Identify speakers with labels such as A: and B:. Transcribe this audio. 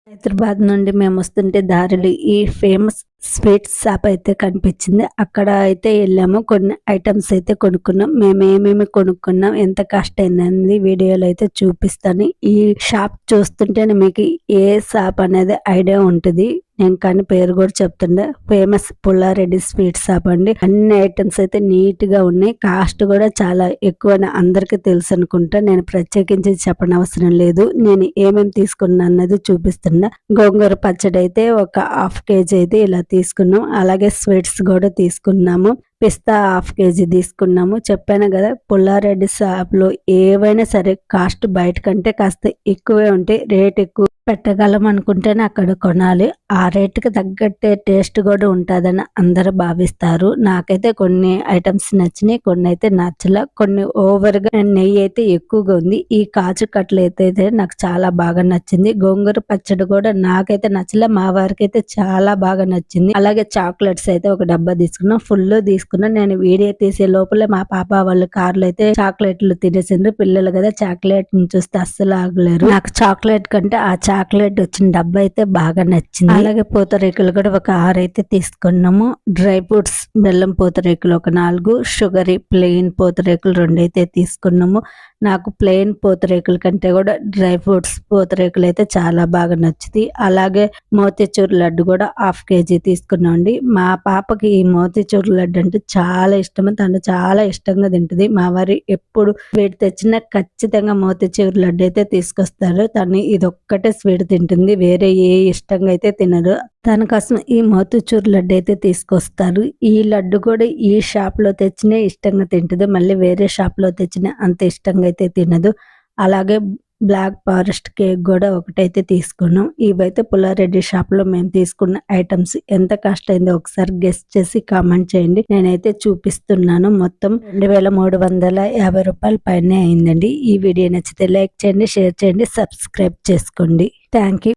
A: హైదరాబాద్ నుండి మేము వస్తుంటే దారిలో ఈ ఫేమస్ స్వీట్ షాప్ అయితే కనిపించింది. అక్కడ అయితే వెళ్ళాము. కొన్ని ఐటమ్స్ అయితే కొనుక్కున్నాం. మేము ఏమేమి కొనుక్కున్నాం, ఎంత కాస్ట్ అయింది వీడియోలో అయితే చూపిస్తాను. ఈ షాప్ చూస్తుంటేనే మీకు ఏ షాప్ అనేది ఐడియా ఉంటుంది. నేను కానీ పేరు కూడా చెప్తుండే, ఫేమస్ పుల్లారెడ్డి స్వీట్ షాప్ అండి. అన్ని ఐటమ్స్ అయితే నీట్ గా ఉన్నాయి. కాస్ట్ కూడా చాలా ఎక్కువ అందరికీ తెలుసు అనుకుంటా. నేను ప్రత్యేకించి చెప్పనవసరం లేదు. నేను ఏమేమి తీసుకున్నా అన్నది చూపిస్తున్నా. గోంగూర పచ్చడి అయితే ఒక హాఫ్ కేజీ అయితే ఇలా తీసుకున్నాం. అలాగే స్వీట్స్ కూడా తీసుకున్నాము. పిస్తా హాఫ్ కేజీ తీసుకున్నాము. చెప్పాను కదా, పుల్లారెడ్డి షాప్ లో ఏవైనా సరే కాస్ట్ బయట కంటే కాస్త ఎక్కువే ఉంటాయి. రేట్ ఎక్కువ పెట్టగలం అనుకుంటేనే అక్కడ కొనాలి. ఆ రేటుకి తగ్గట్టే టేస్ట్ కూడా ఉంటుందని అందరూ భావిస్తారు. నాకైతే కొన్ని ఐటమ్స్ నచ్చినాయి, కొన్ని అయితే నచ్చల. కొన్ని ఓవర్ గా నెయ్యి అయితే ఎక్కువగా ఉంది. ఈ కాజు కట్లెట్ అయితే నాకు చాలా బాగా నచ్చింది. గోంగూర పచ్చడి కూడా నాకైతే నచ్చలే, మా వారికి అయితే చాలా బాగా నచ్చింది. అలాగే చాక్లెట్స్ అయితే ఒక డబ్బా తీసుకున్నాం. ఫుల్ తీసుకున్నా. నేను వీడియో తీసే లోపలే మా పాప వాళ్ళు కార్లో అయితే చాక్లెట్లు తినేసిండ్రు. పిల్లలు కదా, చాక్లెట్ చూస్తే అస్సలు ఆగలేరు. నాకు చాక్లెట్ కంటే ఆ చాక్లెట్ వచ్చిన డబ్బా అయితే బాగా నచ్చింది. అలాగే పూతరేకులు కూడా ఒక 6 అయితే తీసుకున్నాము. డ్రై ఫ్రూట్స్ బెల్లం పూతరేకులు ఒక 4, షుగర్ ప్లెయిన్ పూతరేకులు 2 అయితే తీసుకున్నాము. నాకు ప్లెయిన్ పూతరేకుల కంటే కూడా డ్రై ఫ్రూట్స్ పూతరేకులు అయితే చాలా బాగా నచ్చుతాయి. అలాగే మోతీచూర్ లడ్డు కూడా హాఫ్ కేజీ తీసుకున్నామండి. మా పాపకి ఈ మోతీచూర్ లడ్డు అంటే చాలా ఇష్టం. తను చాలా ఇష్టంగా తింటుంది. మా వారి ఎప్పుడు స్వీట్ తెచ్చినా ఖచ్చితంగా మోతీచూర్ లడ్డు అయితే తీసుకొస్తారు. తను ఇదొక్కటే స్వీట్ తింటుంది, వేరే ఏ ఇష్టంగా అయితే తినరు. తన కోసం ఈ మోతీచూర్ లడ్డు అయితే తీసుకొస్తారు. ఈ లడ్డు కూడా ఈ షాప్ లో తెచ్చినే ఇష్టంగా తింటుంది. మళ్ళీ వేరే షాప్ లో తెచ్చిన అంత ఇష్టంగా అయితే తినదు. అలాగే బ్లాక్ ఫారెస్ట్ కేక్ కూడా ఒకటైతే తీసుకున్నాం. ఇవైతే పుల్లారెడ్డి షాప్ లో మేము తీసుకున్న ఐటమ్స్. ఎంత కాస్ట్ అయిందో ఒకసారి గెస్ట్ చేసి కామెంట్ చేయండి. నేనైతే చూపిస్తున్నాను. మొత్తం 2350 రూపాయల పైనే అయిందండి. ఈ వీడియో నచ్చితే లైక్ చేయండి, షేర్ చేయండి, సబ్స్క్రైబ్ చేసుకోండి. Thank you.